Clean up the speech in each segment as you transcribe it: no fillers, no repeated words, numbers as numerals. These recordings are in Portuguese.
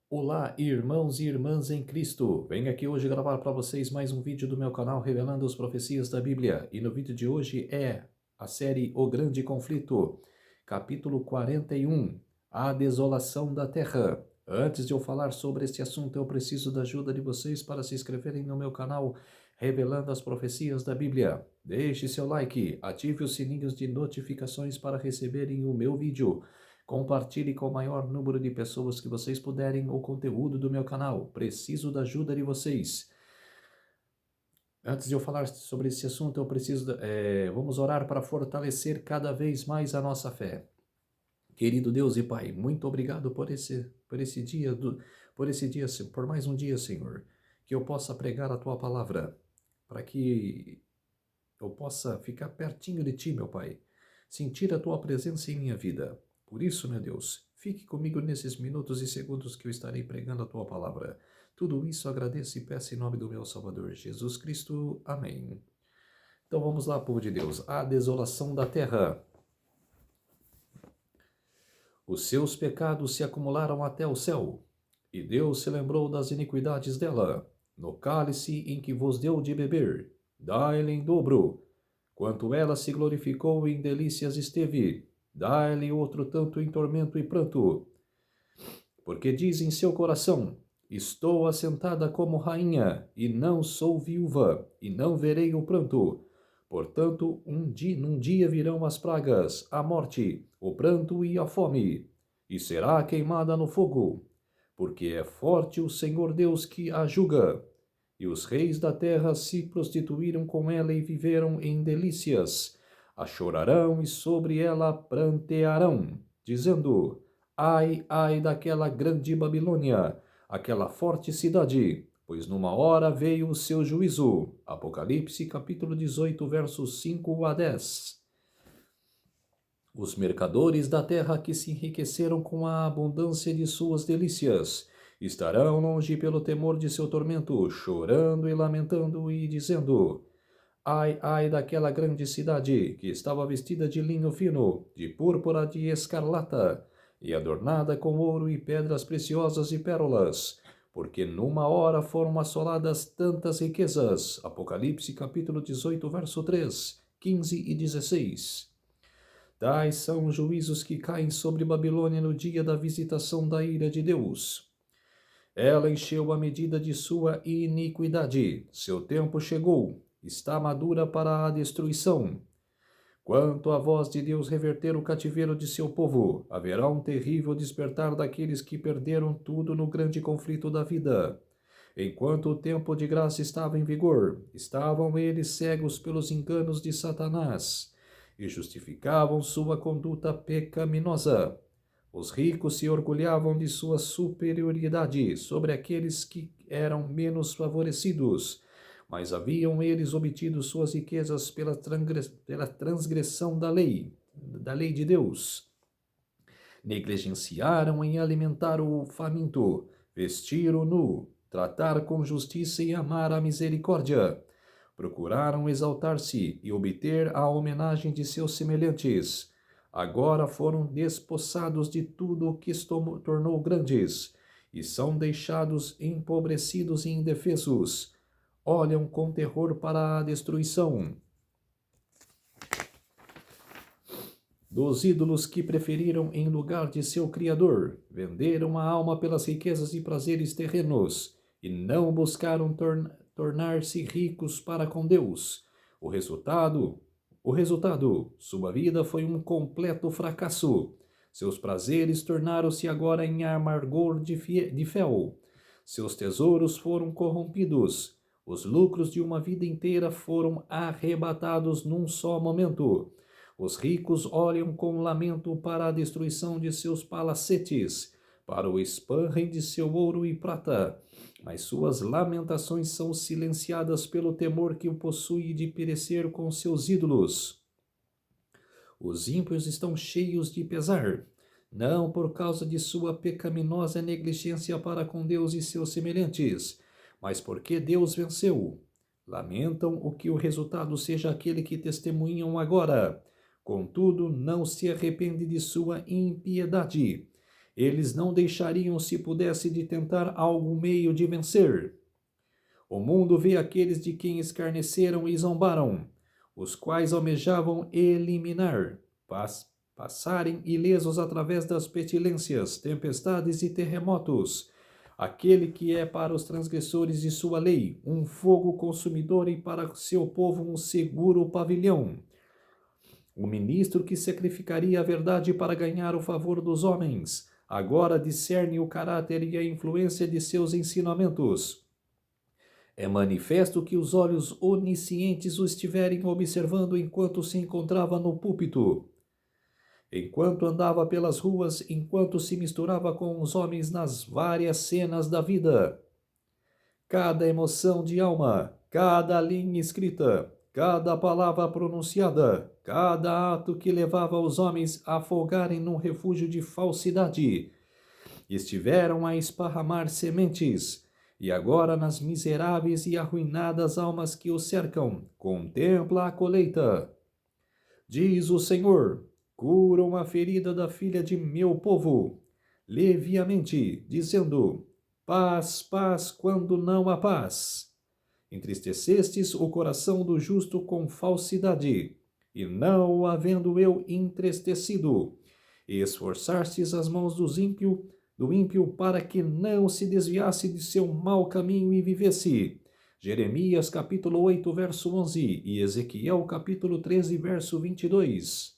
Olá, irmãos e irmãs em Cristo! Venho aqui hoje gravar para vocês mais um vídeo do meu canal revelando as profecias da Bíblia. E no vídeo de hoje é a série O Grande Conflito, capítulo 41, A Desolação da Terra. Antes de eu falar sobre este assunto, eu preciso da ajuda de vocês para se inscreverem no meu canal revelando as profecias da Bíblia. Deixe seu like, ative os sininhos de notificações para receberem o meu vídeo. Compartilhe com o maior número de pessoas que vocês puderem o conteúdo do meu canal. Preciso da ajuda de vocês. Antes de eu falar sobre esse assunto, vamos orar para fortalecer cada vez mais a nossa fé. Querido Deus e Pai, muito obrigado por mais um dia, Senhor, que eu possa pregar a Tua palavra, para que eu possa ficar pertinho de Ti, meu Pai, sentir a Tua presença em minha vida. Por isso, meu Deus, fique comigo nesses minutos e segundos que eu estarei pregando a Tua palavra. Tudo isso agradeço e peço em nome do meu Salvador, Jesus Cristo. Amém. Então vamos lá, povo de Deus. A desolação da terra. Os seus pecados se acumularam até o céu, e Deus se lembrou das iniquidades dela. No cálice em que vos deu de beber, dá-lhe em dobro. Quanto ela se glorificou em delícias esteve, dá-lhe outro tanto em tormento e pranto. Porque diz em seu coração, estou assentada como rainha, e não sou viúva, e não verei o pranto. Portanto, num dia virão as pragas, a morte, o pranto e a fome, e será queimada no fogo, porque é forte o Senhor Deus que a julga. E os reis da terra se prostituíram com ela e viveram em delícias. A chorarão e sobre ela prantearão, dizendo, ai, ai daquela grande Babilônia, aquela forte cidade, pois numa hora veio o seu juízo. Apocalipse capítulo 18, versos 5 a 10. Os mercadores da terra que se enriqueceram com a abundância de suas delícias estarão longe pelo temor de seu tormento, chorando e lamentando e dizendo, ai, ai daquela grande cidade que estava vestida de linho fino, de púrpura de escarlata, e adornada com ouro e pedras preciosas e pérolas, porque numa hora foram assoladas tantas riquezas. Apocalipse capítulo 18, verso 3, 15 e 16. Tais são os juízos que caem sobre Babilônia no dia da visitação da ira de Deus. Ela encheu a medida de sua iniquidade. Seu tempo chegou. Está madura para a destruição. Quanto à voz de Deus reverter o cativeiro de seu povo, haverá um terrível despertar daqueles que perderam tudo no grande conflito da vida. Enquanto o tempo de graça estava em vigor, estavam eles cegos pelos enganos de Satanás e justificavam sua conduta pecaminosa. Os ricos se orgulhavam de sua superioridade sobre aqueles que eram menos favorecidos, mas haviam eles obtido suas riquezas pela transgressão da lei de Deus. Negligenciaram em alimentar o faminto, vestir o nu, tratar com justiça e amar a misericórdia. Procuraram exaltar-se e obter a homenagem de seus semelhantes. Agora foram despossados de tudo o que os tornou grandes, e são deixados empobrecidos e indefesos. Olham com terror para a destruição dos ídolos que preferiram em lugar de seu Criador, venderam a alma pelas riquezas e prazeres terrenos, e não buscaram tornar-se ricos para com Deus. O resultado, sua vida foi um completo fracasso. Seus prazeres tornaram-se agora em amargor de fel. Seus tesouros foram corrompidos. Os lucros de uma vida inteira foram arrebatados num só momento. Os ricos olham com lamento para a destruição de seus palacetes, para o espanrem de seu ouro e prata, mas suas lamentações são silenciadas pelo temor que o possui de perecer com seus ídolos. Os ímpios estão cheios de pesar, não por causa de sua pecaminosa negligência para com Deus e seus semelhantes, mas porque Deus venceu. Lamentam o que o resultado seja aquele que testemunham agora. Contudo, não se arrepende de sua impiedade. Eles não deixariam se pudesse de tentar algum meio de vencer. O mundo vê aqueles de quem escarneceram e zombaram, os quais almejavam eliminar, passarem ilesos através das pestilências, tempestades e terremotos. Aquele que é para os transgressores de sua lei um fogo consumidor e para seu povo um seguro pavilhão. O ministro que sacrificaria a verdade para ganhar o favor dos homens, agora discerne o caráter e a influência de seus ensinamentos. É manifesto que os olhos oniscientes o estiverem observando enquanto se encontrava no púlpito, enquanto andava pelas ruas, enquanto se misturava com os homens nas várias cenas da vida. Cada emoção de alma, cada linha escrita, cada palavra pronunciada, cada ato que levava os homens a folgarem num refúgio de falsidade, estiveram a esparramar sementes, e agora nas miseráveis e arruinadas almas que o cercam, contempla a colheita. Diz o Senhor: cura uma ferida da filha de meu povo, leviamente, dizendo: paz, paz, quando não há paz. Entristecestes o coração do justo com falsidade, e não o havendo eu entristecido, e esforçastes as mãos do ímpio para que não se desviasse de seu mau caminho e vivesse. Jeremias capítulo 8, verso 11 e Ezequiel capítulo 13, verso 22.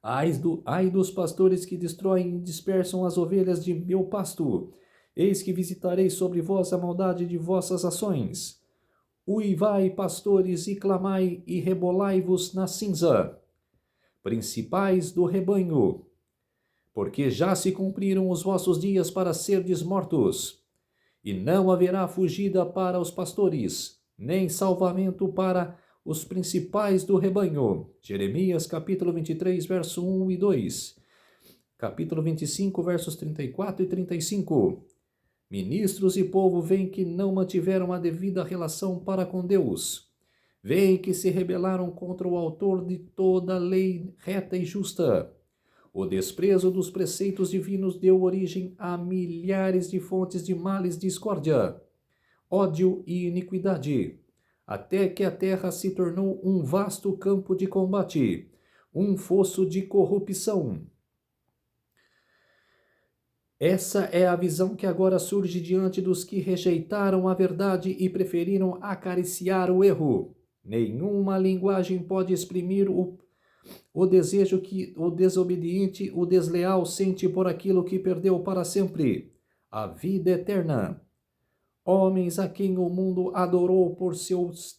Ai dos pastores que destroem e dispersam as ovelhas de meu pasto. Eis que visitarei sobre vós a maldade de vossas ações. Uivai, pastores, e clamai, e rebolai-vos na cinza, principais do rebanho, porque já se cumpriram os vossos dias para serdes mortos, e não haverá fugida para os pastores, nem salvamento para os principais do rebanho. Jeremias capítulo 23, verso 1 e 2. Capítulo 25, versos 34 e 35. Ministros e povo veem que não mantiveram a devida relação para com Deus. Veem que se rebelaram contra o autor de toda a lei reta e justa. O desprezo dos preceitos divinos deu origem a milhares de fontes de males e discórdia, ódio e iniquidade, até que a terra se tornou um vasto campo de combate, um fosso de corrupção. Essa é a visão que agora surge diante dos que rejeitaram a verdade e preferiram acariciar o erro. Nenhuma linguagem pode exprimir o desejo que o desobediente, o desleal sente por aquilo que perdeu para sempre, a vida eterna. Homens a quem o mundo adorou por seus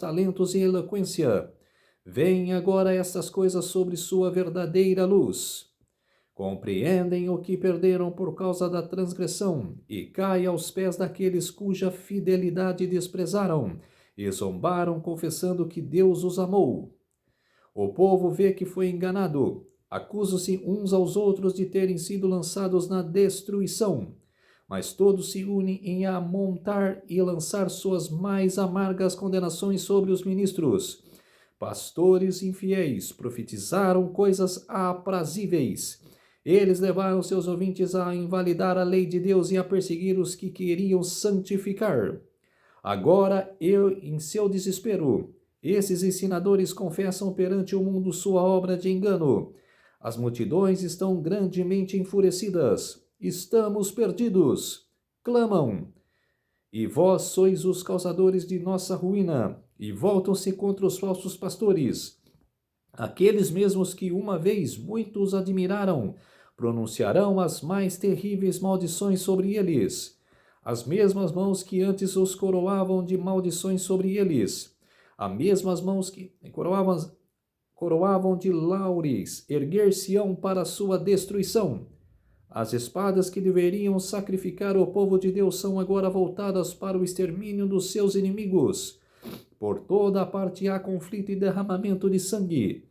talentos e eloquência, veem agora estas coisas sobre sua verdadeira luz. Compreendem o que perderam por causa da transgressão e caem aos pés daqueles cuja fidelidade desprezaram e zombaram, confessando que Deus os amou. O povo vê que foi enganado, acusam-se uns aos outros de terem sido lançados na destruição, mas todos se unem em amontar e lançar suas mais amargas condenações sobre os ministros. Pastores infiéis profetizaram coisas aprazíveis. Eles levaram seus ouvintes a invalidar a lei de Deus e a perseguir os que queriam santificar. Agora, em seu desespero, esses ensinadores confessam perante o mundo sua obra de engano. As multidões estão grandemente enfurecidas. Estamos perdidos, clamam. E vós sois os causadores de nossa ruína, e voltam-se contra os falsos pastores. Aqueles mesmos que uma vez muitos admiraram, pronunciarão as mais terríveis maldições sobre eles. As mesmas mãos que antes os coroavam de maldições sobre eles, as mesmas mãos que coroavam de laures, erguer-se-ão para sua destruição. As espadas que deveriam sacrificar o povo de Deus são agora voltadas para o extermínio dos seus inimigos. Por toda a parte há conflito e derramamento de sangue.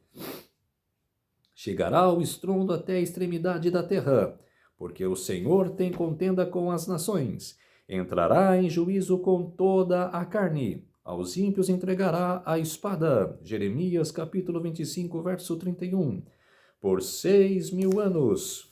Chegará o estrondo até a extremidade da terra, porque o Senhor tem contenda com as nações. Entrará em juízo com toda a carne. Aos ímpios entregará a espada. Jeremias capítulo 25, verso 31. por 6.000 anos.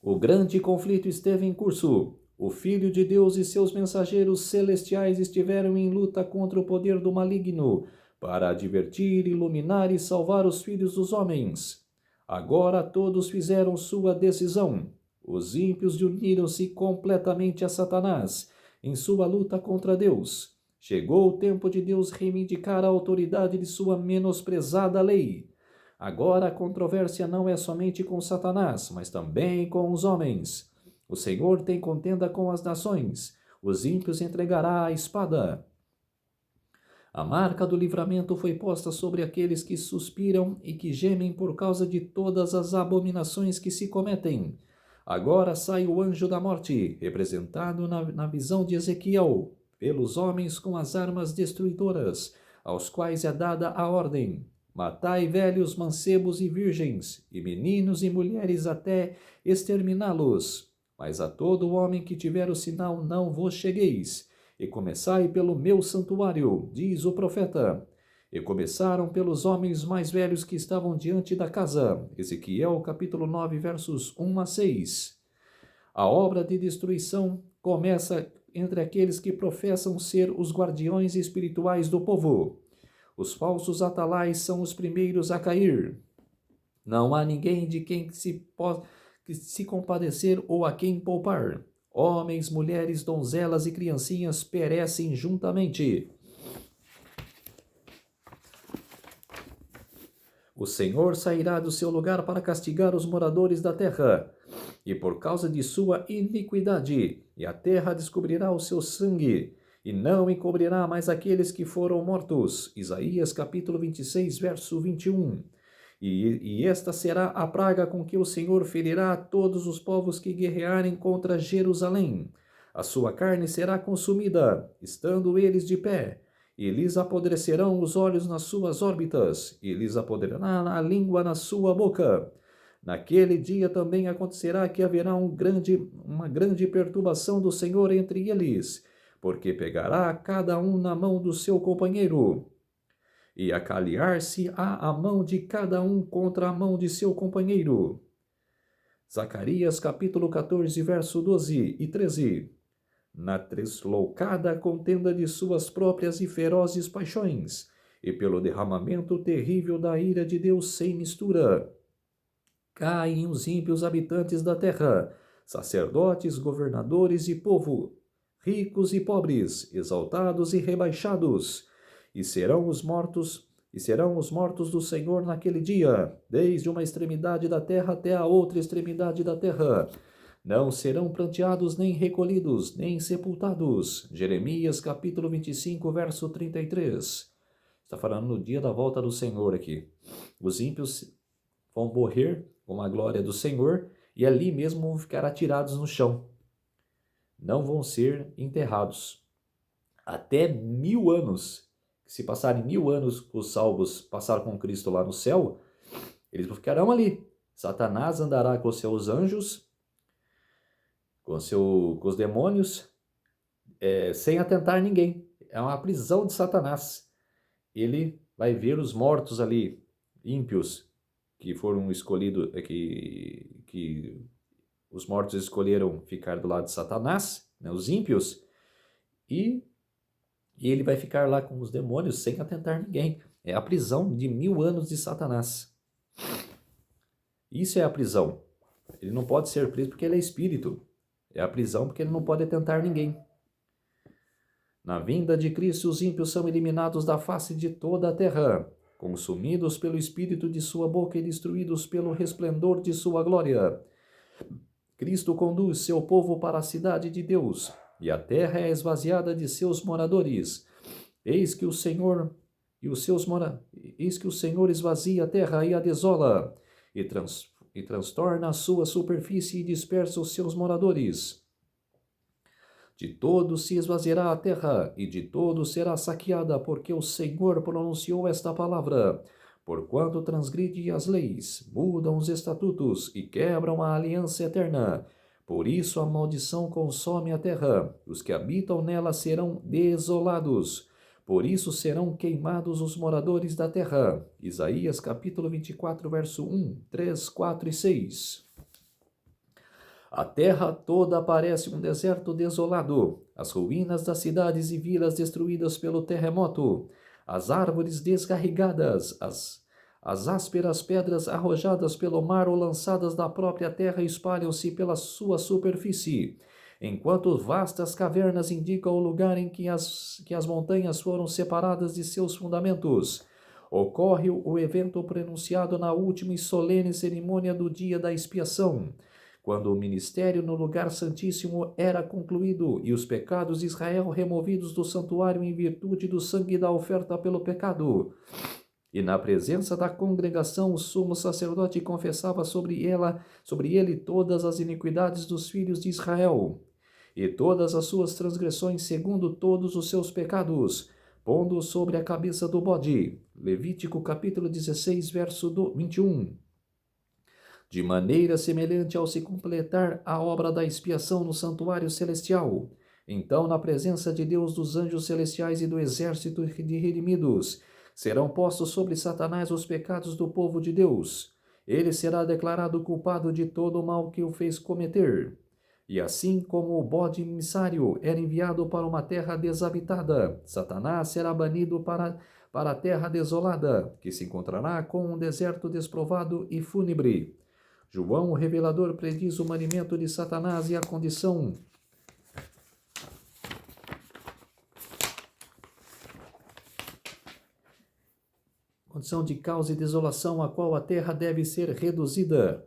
O grande conflito esteve em curso. O Filho de Deus e seus mensageiros celestiais estiveram em luta contra o poder do maligno, para advertir, iluminar e salvar os filhos dos homens. Agora todos fizeram sua decisão. Os ímpios uniram-se completamente a Satanás em sua luta contra Deus. Chegou o tempo de Deus reivindicar a autoridade de sua menosprezada lei. Agora a controvérsia não é somente com Satanás, mas também com os homens. O Senhor tem contenda com as nações. Os ímpios entregará a espada. A marca do livramento foi posta sobre aqueles que suspiram e que gemem por causa de todas as abominações que se cometem. Agora sai o anjo da morte, representado na visão de Ezequiel, pelos homens com as armas destruidoras, aos quais é dada a ordem: matai velhos, mancebos e virgens, e meninos e mulheres até exterminá-los. Mas a todo homem que tiver o sinal não vos chegueis, e começai pelo meu santuário, diz o profeta. E começaram pelos homens mais velhos que estavam diante da casa. Ezequiel capítulo 9, versos 1 a 6. A obra de destruição começa entre aqueles que professam ser os guardiões espirituais do povo. Os falsos atalais são os primeiros a cair. Não há ninguém de quem se compadecer ou a quem poupar. Homens, mulheres, donzelas e criancinhas perecem juntamente. O Senhor sairá do seu lugar para castigar os moradores da terra, e por causa de sua iniquidade, e a terra descobrirá o seu sangue, e não encobrirá mais aqueles que foram mortos. Isaías capítulo 26, verso 21. E esta será a praga com que o Senhor ferirá a todos os povos que guerrearem contra Jerusalém. A sua carne será consumida, estando eles de pé, e lhes apodrecerão os olhos nas suas órbitas, e lhes apodrecerá a língua na sua boca. Naquele dia também acontecerá que haverá uma grande perturbação do Senhor entre eles, porque pegará cada um na mão do seu companheiro, e acalhar-se-á a mão de cada um contra a mão de seu companheiro. Zacarias capítulo 14, verso 12 e 13. Na tresloucada contenda de suas próprias e ferozes paixões, e pelo derramamento terrível da ira de Deus sem mistura, caem os ímpios habitantes da terra, sacerdotes, governadores e povo, ricos e pobres, exaltados e rebaixados, e serão os mortos do Senhor naquele dia, desde uma extremidade da terra até a outra extremidade da terra. Não serão planteados, nem recolhidos, nem sepultados. Jeremias capítulo 25, verso 33. Está falando no dia da volta do Senhor aqui. Os ímpios vão morrer com a glória do Senhor e ali mesmo vão ficar atirados no chão. Não vão ser enterrados. Até 1000 anos. Se passarem 1000 anos, os salvos passaram com Cristo lá no céu, eles ficarão ali. Satanás andará com seus anjos, com os demônios, sem atentar ninguém. É uma prisão de Satanás. Ele vai ver os mortos ali, ímpios, que foram escolhidos, que os mortos escolheram ficar do lado de Satanás, né, os ímpios, e ele vai ficar lá com os demônios sem atentar ninguém. É a prisão de 1000 anos de Satanás. Isso é a prisão. Ele não pode ser preso porque ele é espírito. É a prisão porque ele não pode atentar ninguém. Na vinda de Cristo, os ímpios são eliminados da face de toda a terra, consumidos pelo espírito de sua boca e destruídos pelo resplendor de sua glória. Cristo conduz seu povo para a cidade de Deus, e a terra é esvaziada de seus moradores. Eis que o Senhor esvazia a terra e a desola, e transtorna a sua superfície e dispersa os seus moradores. De todos se esvaziará a terra, e de todos será saqueada, porque o Senhor pronunciou esta palavra. Porquanto transgride as leis, mudam os estatutos e quebram a aliança eterna. Por isso a maldição consome a terra, os que habitam nela serão desolados. Por isso serão queimados os moradores da terra. Isaías capítulo 24, verso 1, 3, 4 e 6. A terra toda parece um deserto desolado, as ruínas das cidades e vilas destruídas pelo terremoto, as árvores descarregadas, as ásperas pedras arrojadas pelo mar ou lançadas da própria terra espalham-se pela sua superfície, enquanto vastas cavernas indicam o lugar em que as montanhas foram separadas de seus fundamentos. Ocorre o evento pronunciado na última e solene cerimônia do dia da expiação, quando o ministério no lugar santíssimo era concluído e os pecados de Israel removidos do santuário em virtude do sangue da oferta pelo pecado. E na presença da congregação o sumo sacerdote confessava sobre ele todas as iniquidades dos filhos de Israel e todas as suas transgressões segundo todos os seus pecados, pondo sobre a cabeça do bode. Levítico capítulo 16, verso 21. De maneira semelhante ao se completar a obra da expiação no santuário celestial, então na presença de Deus, dos anjos celestiais e do exército de redimidos, serão postos sobre Satanás os pecados do povo de Deus. Ele será declarado culpado de todo o mal que o fez cometer. E assim como o bode emissário era enviado para uma terra desabitada, Satanás será banido para a terra desolada, que se encontrará com um deserto desprovado e fúnebre. João, o revelador, prediz o banimento de Satanás e a condição de caos e desolação a qual a terra deve ser reduzida.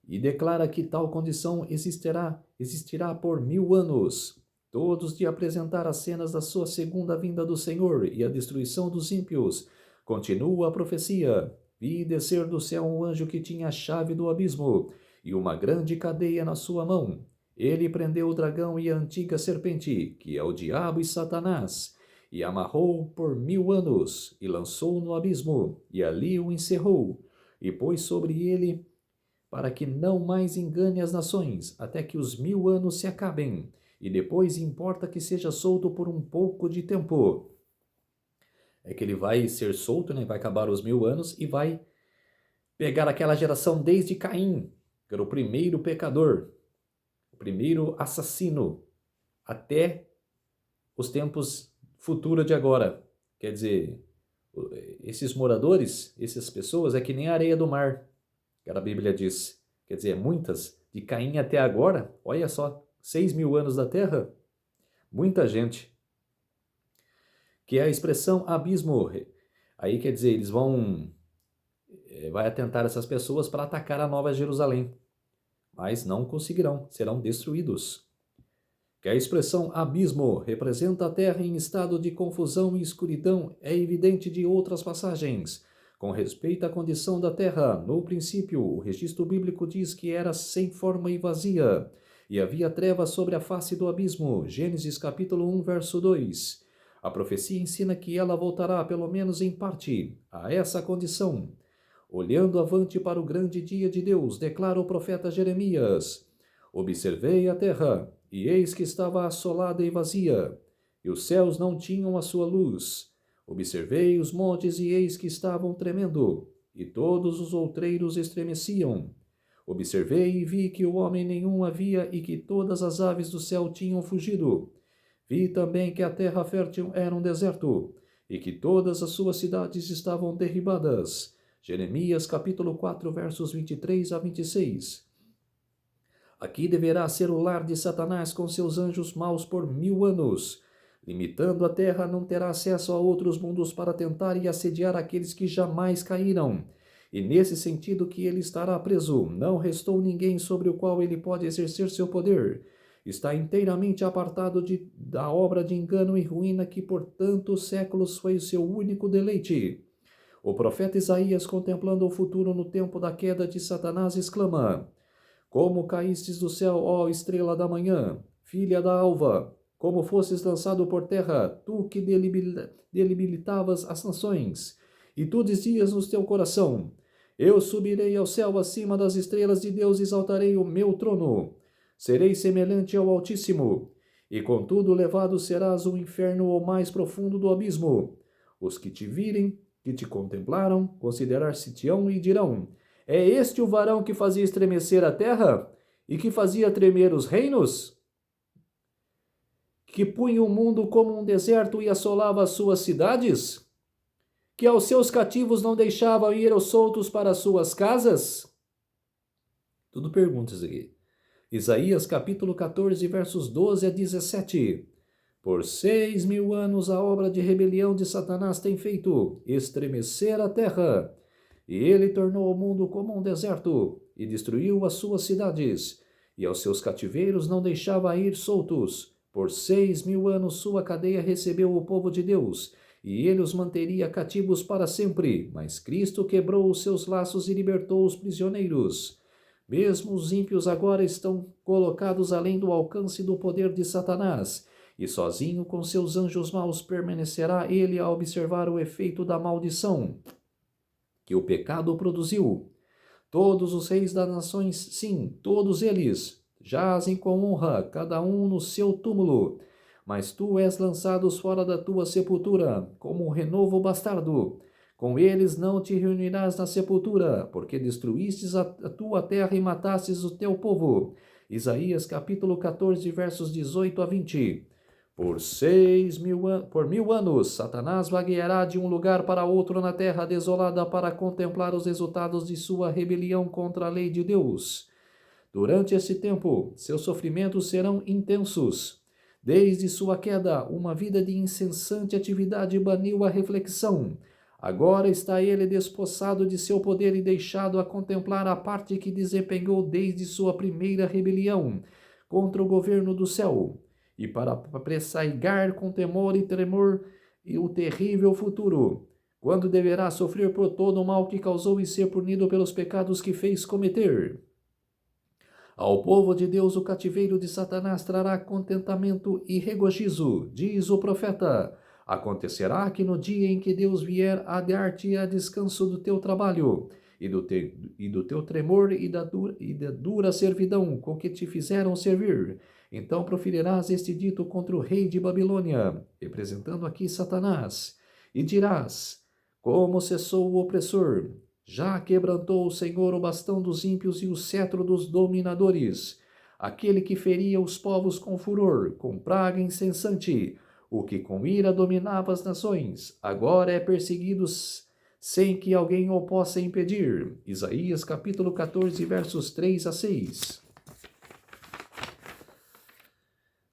E declara que tal condição existirá por 1000 anos, todos de apresentar as cenas da sua segunda vinda do Senhor e a destruição dos ímpios. Continua a profecia. Vi descer do céu um anjo que tinha a chave do abismo e uma grande cadeia na sua mão. Ele prendeu o dragão e a antiga serpente, que é o diabo e Satanás, e amarrou por 1000 anos, e lançou no abismo, e ali o encerrou, e pôs sobre ele, para que não mais engane as nações, até que os 1000 anos se acabem, e depois importa que seja solto por um pouco de tempo. É que ele vai ser solto, né? Vai acabar os 1000 anos e vai pegar aquela geração desde Caim, que era o primeiro pecador, o primeiro assassino, até os tempos futuros de agora. Quer dizer, esses moradores, essas pessoas, é que nem a areia do mar, que a Bíblia diz. Quer dizer, muitas, de Caim até agora, olha só, 6.000 anos da terra, muita gente. Que é a expressão abismo. Aí quer dizer, eles vai atentar essas pessoas para atacar a Nova Jerusalém, mas não conseguirão, serão destruídos. Que a expressão abismo representa a terra em estado de confusão e escuridão é evidente de outras passagens. Com respeito à condição da terra, no princípio, o registro bíblico diz que era sem forma e vazia, e havia trevas sobre a face do abismo. Gênesis capítulo 1, verso 2. A profecia ensina que ela voltará, pelo menos em parte, a essa condição. Olhando avante para o grande dia de Deus, declara o profeta Jeremias: observei a terra, e eis que estava assolada e vazia, e os céus não tinham a sua luz. Observei os montes, e eis que estavam tremendo, e todos os outreiros estremeciam. Observei e vi que o homem nenhum havia, e que todas as aves do céu tinham fugido. Vi também que a terra fértil era um deserto, e que todas as suas cidades estavam derribadas. Jeremias capítulo 4, versos 23 a 26. Aqui deverá ser o lar de Satanás com seus anjos maus por 1000 anos. Limitando a terra, não terá acesso a outros mundos para tentar e assediar aqueles que jamais caíram. E nesse sentido que ele estará preso, não restou ninguém sobre o qual ele pode exercer seu poder. Está inteiramente apartado da obra de engano e ruína que por tantos séculos foi o seu único deleite. O profeta Isaías, contemplando o futuro no tempo da queda de Satanás, exclama: como caístes do céu, ó estrela da manhã, filha da alva, como fostes lançado por terra, tu que debilitavas as nações, e tu dizias no teu coração: eu subirei ao céu acima das estrelas de Deus, exaltarei o meu trono. Serei semelhante ao Altíssimo, e contudo levado serás ao inferno ou mais profundo do abismo. Os que te virem, que te contemplaram, considerar-se-te-ão e dirão: é este o varão que fazia estremecer a terra e que fazia tremer os reinos? Que punha o mundo como um deserto e assolava as suas cidades? Que aos seus cativos não deixava ir aos soltos para as suas casas? Tudo perguntas aqui. Isaías capítulo 14, versos 12 a 17. Por 6.000 anos a obra de rebelião de Satanás tem feito estremecer a terra. E ele tornou o mundo como um deserto, e destruiu as suas cidades, e aos seus cativeiros não deixava ir soltos. Por 6.000 anos sua cadeia recebeu o povo de Deus, e ele os manteria cativos para sempre. Mas Cristo quebrou os seus laços e libertou os prisioneiros. Mesmo os ímpios agora estão colocados além do alcance do poder de Satanás, e sozinho com seus anjos maus permanecerá ele a observar o efeito da maldição que o pecado produziu. Todos os reis das nações, sim, todos eles, jazem com honra, cada um no seu túmulo. Mas tu és lançados fora da tua sepultura, como um renovo bastardo. Com eles não te reunirás na sepultura, porque destruístes a tua terra e matastes o teu povo. Isaías capítulo 14, versos 18 a 20. Por 1.000 anos, Satanás vagueará de um lugar para outro na terra desolada para contemplar os resultados de sua rebelião contra a lei de Deus. Durante esse tempo, seus sofrimentos serão intensos. Desde sua queda, uma vida de incessante atividade baniu a reflexão. Agora está ele despossado de seu poder e deixado a contemplar a parte que desempenhou desde sua primeira rebelião contra o governo do céu, e para pressaigar com temor e tremor o terrível futuro, quando deverá sofrer por todo o mal que causou e ser punido pelos pecados que fez cometer. Ao povo de Deus o cativeiro de Satanás trará contentamento e regozijo, diz o profeta. Acontecerá que no dia em que Deus vier a dar-te a descanso do teu trabalho, e do teu tremor e da dura servidão com que te fizeram servir, então proferirás este dito contra o rei de Babilônia, representando aqui Satanás, e dirás: como cessou o opressor, já quebrantou o Senhor o bastão dos ímpios e o cetro dos dominadores, aquele que feria os povos com furor, com praga incessante, o que com ira dominava as nações, agora é perseguido sem que alguém o possa impedir. Isaías capítulo 14, versos 3 a 6.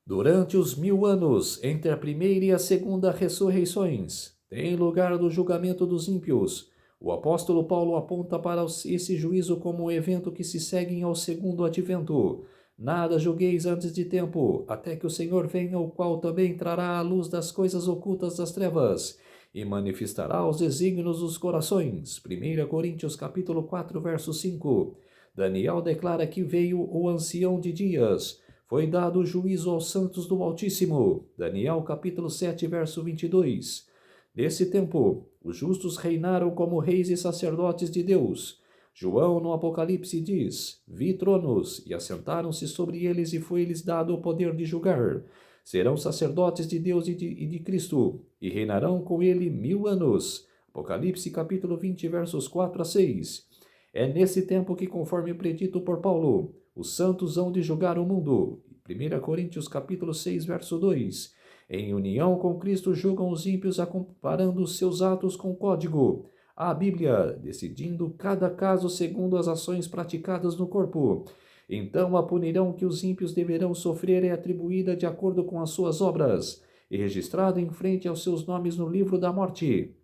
Durante os 1.000 anos, entre a primeira e a segunda ressurreições, tem lugar do julgamento dos ímpios. O apóstolo Paulo aponta para esse juízo como o evento que se segue ao segundo advento. Nada julgueis antes de tempo, até que o Senhor venha, o qual também trará a luz das coisas ocultas das trevas, e manifestará os desígnios dos corações. 1 Coríntios capítulo 4, verso 5. Daniel declara que veio o ancião de dias. Foi dado juízo aos santos do Altíssimo. Daniel capítulo 7, verso 22. Nesse tempo, os justos reinaram como reis e sacerdotes de Deus. João no Apocalipse diz: vi tronos, e assentaram-se sobre eles, e foi-lhes dado o poder de julgar. Serão sacerdotes de Deus e de Cristo, e reinarão com ele 1.000 anos. Apocalipse capítulo 20, versos 4 a 6. É nesse tempo que, conforme predito por Paulo, os santos hão de julgar o mundo. 1 Coríntios capítulo 6, verso 2. Em união com Cristo julgam os ímpios, comparando os seus atos com o código, a Bíblia, decidindo cada caso segundo as ações praticadas no corpo. Então a punirão que os ímpios deverão sofrer é atribuída de acordo com as suas obras, e registrada em frente aos seus nomes no livro da morte.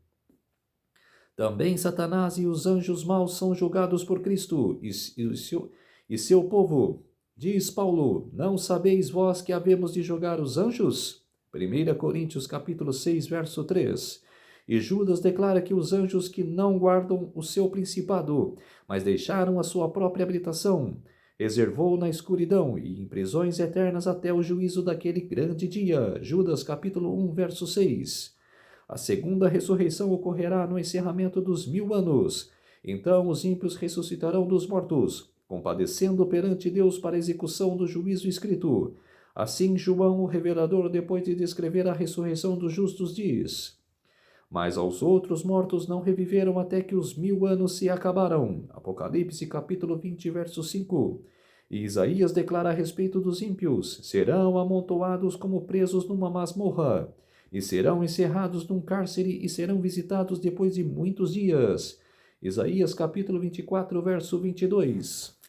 Também Satanás e os anjos maus são julgados por Cristo e seu povo. Diz Paulo: não sabeis vós que havemos de julgar os anjos? 1 Coríntios capítulo 6, verso 3. E Judas declara que os anjos que não guardam o seu principado, mas deixaram a sua própria habitação, reservou na escuridão e em prisões eternas até o juízo daquele grande dia. Judas capítulo 1, verso 6. A segunda ressurreição ocorrerá no encerramento dos 1.000 anos. Então os ímpios ressuscitarão dos mortos, compadecendo perante Deus para a execução do juízo escrito. Assim João, o revelador, depois de descrever a ressurreição dos justos, diz: Mas aos outros mortos não reviveram até que os 1000 anos se acabaram. Apocalipse capítulo 20, verso 5. E Isaías declara a respeito dos ímpios: serão amontoados como presos numa masmorra, e serão encerrados num cárcere e serão visitados depois de muitos dias. Isaías capítulo 24, verso 22.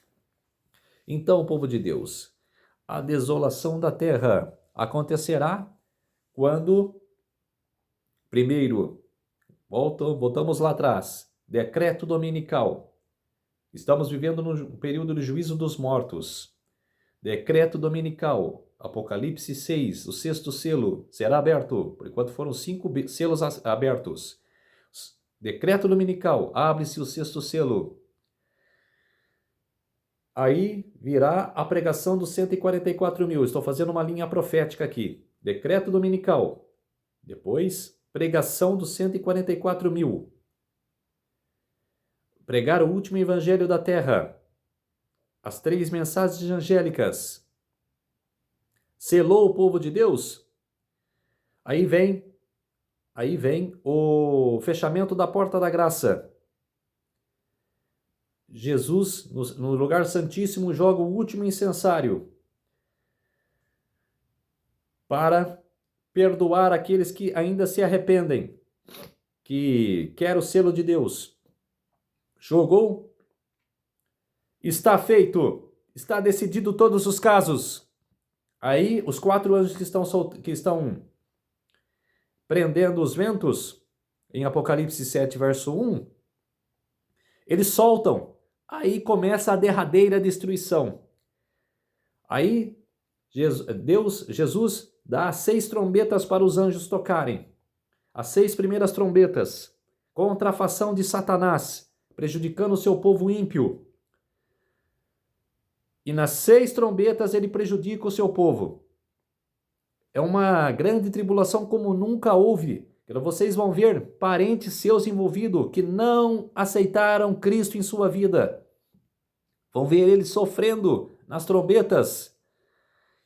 Então, povo de Deus, a desolação da terra acontecerá quando, primeiro, voltamos lá atrás, decreto dominical. Estamos vivendo no período do juízo dos mortos. Decreto dominical, Apocalipse 6, o 6º selo será aberto, por enquanto foram 5 selos abertos. Decreto dominical, abre-se o 6º selo. Aí virá a pregação dos 144.000. Estou fazendo uma linha profética aqui. Decreto dominical. Depois, pregação dos 144.000. Pregar o último evangelho da terra. As 3 mensagens angélicas. Selou o povo de Deus. Aí vem o fechamento da porta da graça. Jesus, no lugar santíssimo, joga o último incensário para perdoar aqueles que ainda se arrependem, que quer o selo de Deus. Jogou, está feito, está decidido todos os casos. Aí os 4 anjos que estão prendendo os ventos, em Apocalipse 7, verso 1, eles soltam. Aí começa a derradeira destruição. Aí Jesus dá 6 trombetas para os anjos tocarem. As 6 primeiras trombetas, contra a fação de Satanás, prejudicando o seu povo ímpio. E nas 6 trombetas ele prejudica o seu povo. É uma grande tribulação como nunca houve. Vocês vão ver parentes seus envolvidos que não aceitaram Cristo em sua vida. Vão ver eles sofrendo nas trombetas.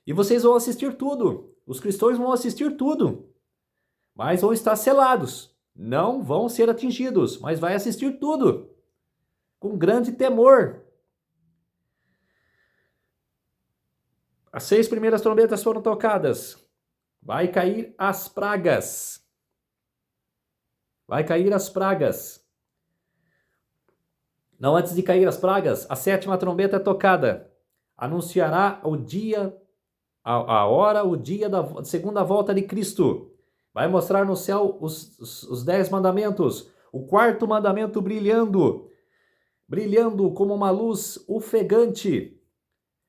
E vocês vão assistir tudo. Os cristãos vão assistir tudo. Mas vão estar selados. Não vão ser atingidos, mas vai assistir tudo. Com grande temor. As 6 primeiras trombetas foram tocadas. Vai cair as pragas. Vai cair as pragas. Não, antes de cair as pragas, a 7ª trombeta é tocada. Anunciará o dia, a hora, o dia da segunda volta de Cristo. Vai mostrar no céu os 10 mandamentos. O 4º mandamento brilhando como uma luz ofegante.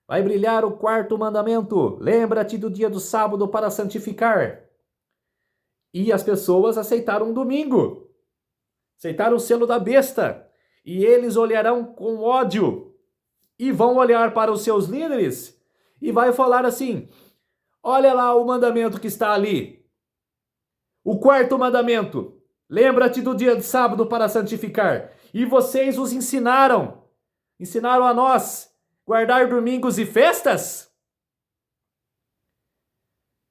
Vai brilhar o 4º mandamento. Lembra-te do dia do sábado para santificar. E as pessoas aceitaram o domingo. Aceitaram o selo da besta. E eles olharão com ódio. E vão olhar para os seus líderes. E vai falar assim: olha lá o mandamento que está ali. O 4º mandamento. Lembra-te do dia de sábado para santificar. E vocês os ensinaram. Ensinaram a nós guardar domingos e festas.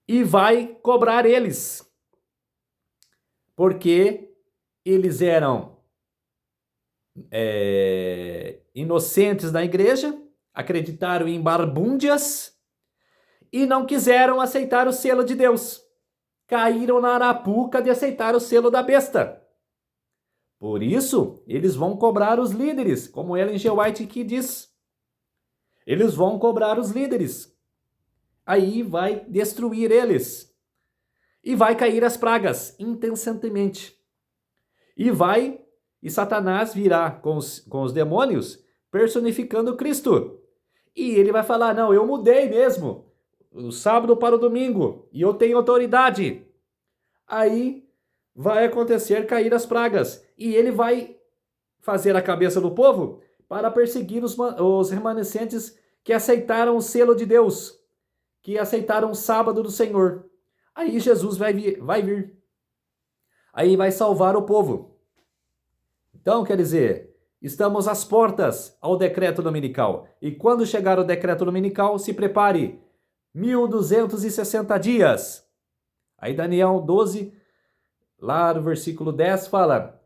E vai cobrar eles. Porque eles eram inocentes na igreja, acreditaram em barbúndias e não quiseram aceitar o selo de Deus. Caíram na arapuca de aceitar o selo da besta. Por isso, eles vão cobrar os líderes, como Ellen G. White aqui diz. Eles vão cobrar os líderes. Aí vai destruir eles. E vai cair as pragas incessantemente. E Satanás virá com os demônios personificando Cristo. E ele vai falar: não, eu mudei mesmo. O sábado para o domingo. E eu tenho autoridade. Aí vai acontecer cair as pragas. E ele vai fazer a cabeça do povo para perseguir os remanescentes que aceitaram o selo de Deus. Que aceitaram o sábado do Senhor. Aí Jesus vai vir. Aí vai salvar o povo. Então, quer dizer, estamos às portas ao decreto dominical. E quando chegar o decreto dominical, se prepare. 1260 dias. Aí Daniel 12, lá no versículo 10, fala...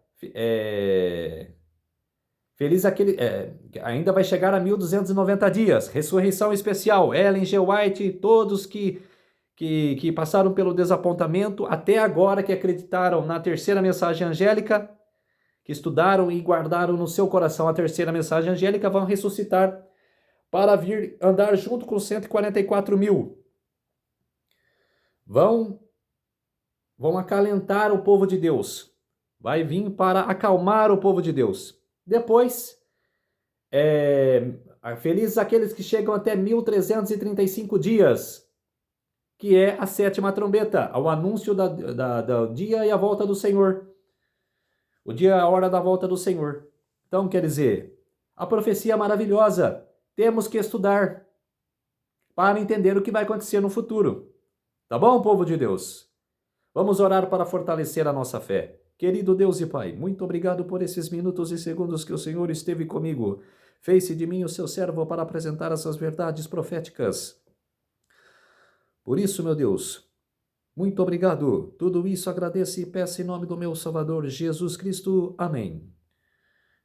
Feliz aquele... ainda vai chegar a 1290 dias. Ressurreição especial. Ellen G. White, todos que passaram pelo desapontamento, até agora que acreditaram na terceira mensagem angélica, que estudaram e guardaram no seu coração a terceira mensagem angélica, vão ressuscitar para vir andar junto com 144 mil. Vão acalentar o povo de Deus. Vai vir para acalmar o povo de Deus. Depois, felizes aqueles que chegam até 1335 dias, que é a sétima trombeta, o anúncio do dia e a volta do Senhor. O dia e a hora da volta do Senhor. Então, quer dizer, a profecia é maravilhosa. Temos que estudar para entender o que vai acontecer no futuro. Tá bom, povo de Deus? Vamos orar para fortalecer a nossa fé. Querido Deus e Pai, muito obrigado por esses minutos e segundos que o Senhor esteve comigo. Fez-se de mim o seu servo para apresentar essas verdades proféticas. Por isso, meu Deus, muito obrigado. Tudo isso agradeço e peço em nome do meu Salvador Jesus Cristo. Amém.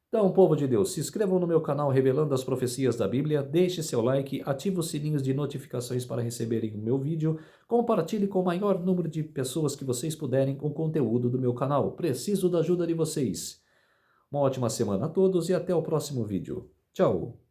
Então, povo de Deus, se inscrevam no meu canal Revelando as Profecias da Bíblia, deixe seu like, ative os sininhos de notificações para receberem o meu vídeo, compartilhe com o maior número de pessoas que vocês puderem o conteúdo do meu canal. Preciso da ajuda de vocês. Uma ótima semana a todos e até o próximo vídeo. Tchau!